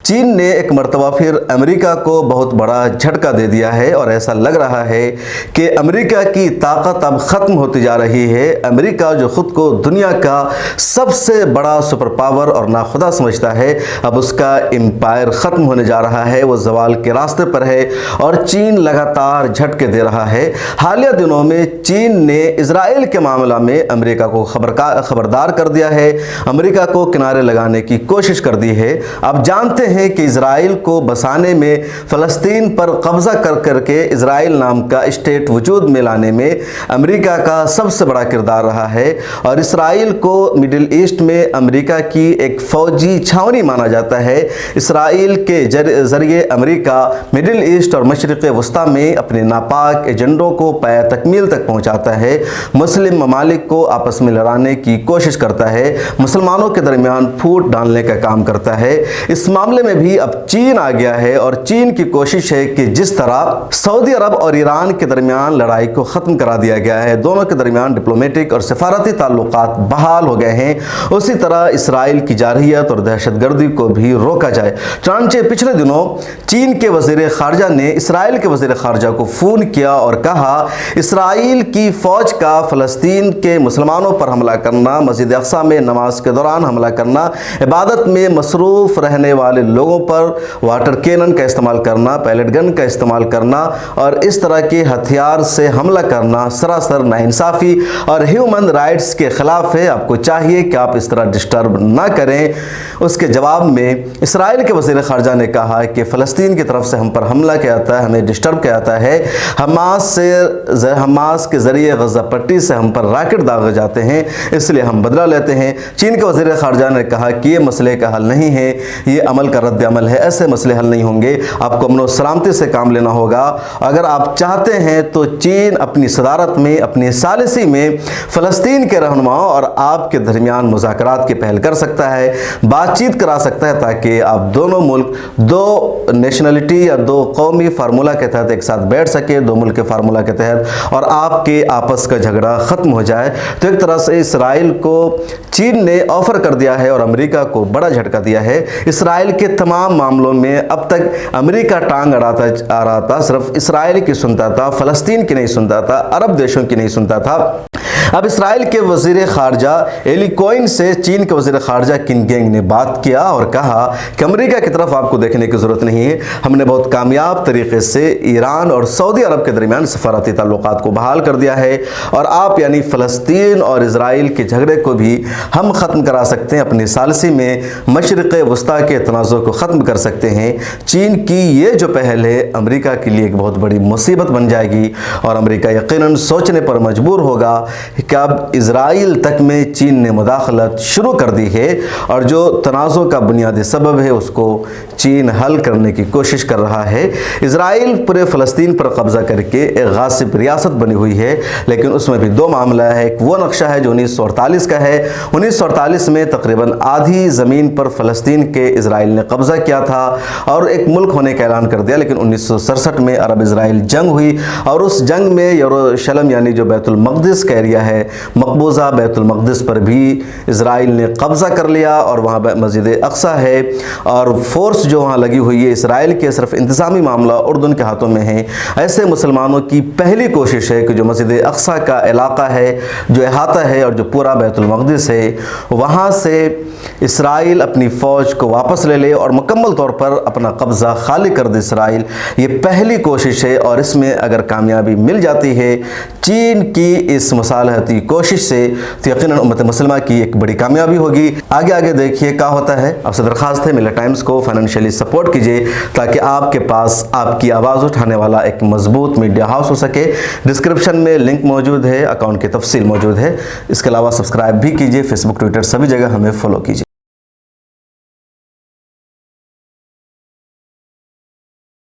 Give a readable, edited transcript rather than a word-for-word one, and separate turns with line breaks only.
چین نے ایک مرتبہ پھر امریکہ کو بہت بڑا جھٹکا دے دیا ہے اور ایسا لگ رہا ہے کہ امریکہ کی طاقت اب ختم ہوتی جا رہی ہے۔ امریکہ جو خود کو دنیا کا سب سے بڑا سپر پاور اور ناخدا سمجھتا ہے، اب اس کا امپائر ختم ہونے جا رہا ہے، وہ زوال کے راستے پر ہے اور چین لگاتار جھٹکے دے رہا ہے۔ حالیہ دنوں میں چین نے اسرائیل کے معاملہ میں امریکہ کو خبردار کر دیا ہے، امریکہ کو کنارے لگانے کی کوشش کر دی ہے۔ اب جانتے ہیں کہ اسرائیل کو بسانے میں، فلسطین پر قبضہ کر کے اسرائیل نام کا اسٹیٹ وجود میں لانے میں امریکہ کا سب سے بڑا کردار رہا ہے، اور اسرائیل کو مڈل ایسٹ میں امریکہ کی ایک فوجی چھاونی مانا جاتا ہے۔ اسرائیل کے ذریعے امریکہ مڈل ایسٹ اور مشرق وسطیٰ میں اپنے ناپاک ایجنڈوں کو پایہ تکمیل تک پہنچاتا ہے، مسلم ممالک کو آپس میں لڑانے کی کوشش کرتا ہے، مسلمانوں کے درمیان پھوٹ ڈالنے کا کام کرتا ہے۔ اس معاملے میں بھی اب چین آ گیا ہے، اور چین کی کوشش ہے کہ جس طرح سعودی عرب اور ایران کے درمیان لڑائی کو ختم کرا دیا گیا ہے، دونوں کے درمیان ڈپلومیٹک اور سفارتی تعلقات بحال ہو گئے ہیں، اسی طرح اسرائیل کی جارحیت اور دہشت گردی کو بھی روکا جائے۔ چنانچہ پچھلے دنوں چین کے وزیر خارجہ نے اسرائیل کے وزیر خارجہ کو فون کیا اور کہا اسرائیل کی فوج کا فلسطین کے مسلمانوں پر حملہ کرنا، مسجد اقصیٰ میں نماز کے دوران حملہ کرنا، عبادت میں مصروف رہنے والے لوگوں پر واٹر کینن کا استعمال کرنا، پیلٹ گن کا استعمال کرنا اور اس طرح کے ہتھیار سے حملہ کرنا سراسر ناانصافی اور ہیومن رائٹس کے خلاف ہے۔ آپ کو چاہیے کہ آپ اس طرح ڈسٹرب نہ کریں۔ اس کے جواب میں اسرائیل کے وزیر خارجہ نے کہا کہ فلسطین کی طرف سے ہم پر حملہ کیا جاتا ہے، ہمیں ڈسٹرب کیا جاتا ہے، حماس کے ذریعے غزہ پٹی سے ہم پر راکٹ داغے جاتے ہیں، اس لیے ہم بدلہ لیتے ہیں۔ چین کے وزیر خارجہ نے کہا کہ یہ مسئلے کا حل نہیں ہے، یہ عمل کا رد عمل ہے، ایسے مسئلے حل نہیں ہوں گے، آپ کو امن و سلامتی سے کام لینا ہوگا۔ اگر آپ چاہتے ہیں تو چین اپنی صدارت میں، اپنی ثالثی میں فلسطین کے رہنماؤں اور آپ کے درمیان مذاکرات کی پہل کر سکتا ہے، بات چیت کرا سکتا ہے، تاکہ آپ دونوں ملک دو نیشنلٹی یا دو قومی فارمولہ کے تحت ایک ساتھ بیٹھ سکے، دو ملک کے فارمولہ کے تحت، اور آپ کے آپس کا جھگڑا ختم ہو جائے۔ تو ایک طرح سے اسرائیل کو چین نے آفر کر دیا ہے اور امریکہ کو بڑا جھٹکا دیا ہے۔ اسرائیل کے تمام معاملوں میں اب تک امریکہ ٹانگ آ رہا تھا، صرف اسرائیل کی سنتا تھا، فلسطین کی نہیں سنتا تھا، عرب دیشوں کی نہیں سنتا تھا۔ اب اسرائیل کے وزیر خارجہ ایلی کوئن سے چین کے وزیر خارجہ کنگینگ نے بات کیا اور کہا کہ امریکہ کی طرف آپ کو دیکھنے کی ضرورت نہیں ہے، ہم نے بہت کامیاب طریقے سے ایران اور سعودی عرب کے درمیان سفارتی تعلقات کو بحال کر دیا ہے، اور آپ یعنی فلسطین اور اسرائیل کے جھگڑے کو بھی ہم ختم کرا سکتے ہیں، اپنی ثالثی میں مشرق وسطیٰ کے تنازع کو ختم کر سکتے ہیں۔ چین کی یہ جو پہل ہے امریکہ کے لیے ایک بہت بڑی مصیبت بن جائے گی، اور امریکہ یقیناً سوچنے پر مجبور ہوگا کہ اب اسرائیل تک میں چین نے مداخلت شروع کر دی ہے، اور جو تنازع کا بنیادی سبب ہے اس کو چین حل کرنے کی کوشش کر رہا ہے۔ اسرائیل پورے فلسطین پر قبضہ کر کے ایک غاصب ریاست بنی ہوئی ہے، لیکن اس میں بھی دو معاملہ ہے۔ ایک وہ نقشہ ہے جو 1948 کا ہے، 1948 میں تقریباً آدھی زمین پر فلسطین کے اسرائیل نے قبضہ کیا تھا اور ایک ملک ہونے کا اعلان کر دیا، لیکن 1967 میں عرب اسرائیل جنگ ہوئی، اور اس جنگ میں یروشلم یعنی جو بیت المقدس کا ایریا ہے، مقبوضہ بیت المقدس پر بھی اسرائیل نے قبضہ کر لیا، اور وہاں مسجد اقصیٰ ہے، اور فورس جو وہاں لگی ہوئی ہے اسرائیل کے، صرف انتظامی معاملہ اردن کے ہاتھوں میں ہے۔ ایسے مسلمانوں کی پہلی کوشش ہے کہ جو مسجد اقصیٰ کا علاقہ ہے، جو احاطہ ہے اور جو پورا بیت المقدس ہے، وہاں سے اسرائیل اپنی فوج کو واپس لے لے اور مکمل طور پر اپنا قبضہ خالی کر دے اسرائیل۔ یہ پہلی کوشش ہے، اور اس میں اگر کامیابی مل جاتی ہے چین کی اس مصالحتی کوشش سے، تو یقیناً امت مسلمہ کی ایک بڑی کامیابی ہوگی۔ آگے دیکھیے کیا ہوتا ہے۔ آپ سے درخواست ہے ملت ٹائمز کو فائنینشلی سپورٹ کیجیے، تاکہ آپ کے پاس آپ کی آواز اٹھانے والا ایک مضبوط میڈیا ہاؤس ہو سکے۔ ڈسکرپشن میں لنک موجود ہے، اکاؤنٹ کی تفصیل موجود ہے۔ اس کے علاوہ سبسکرائب بھی کیجیے، فیس بک، ٹویٹر، سبھی جگہ ہمیں فالو کیجیے۔